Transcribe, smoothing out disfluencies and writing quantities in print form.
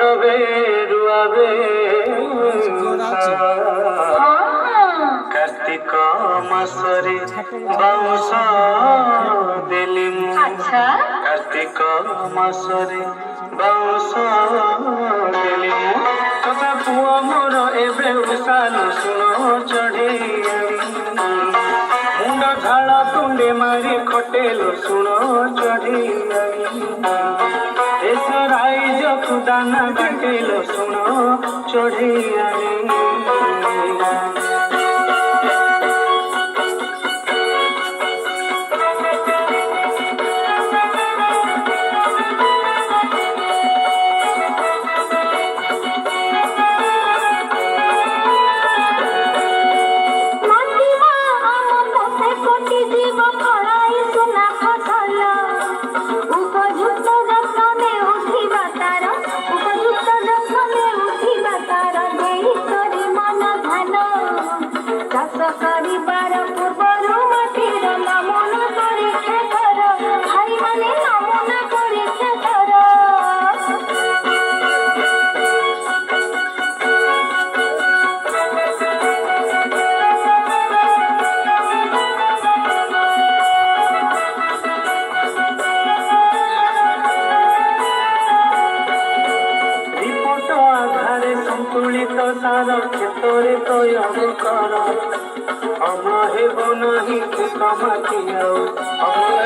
রবে রুয়াবে কার্তিক মাসরে বাউঁশ দেলি মু কার্তিক মাসরে বাউঁশ দেলি মু কথা পুଅ ମୋର ଏବେ ଉଷାଲୁ ଶୁଣ ଚଢ଼େଇ ମୁଣ୍ଡ ଝାଳ ତୁଣ୍ଡେ ମାରି ଖଟେଲୁ ଶୁଣ ଚଢ଼େଇ ଦେଶ ରାଇଜକୁ ଦାନା ବାଟିଲୁ ଶୁଣ ଚଢ଼େଇ সন্তুলিত সার ক্ষেত্রে প্রয়োগ কর অম্ল ହେବ ନାହିଁ କୃଷ ମାଟି ଆଉ ଅମ୍ଳ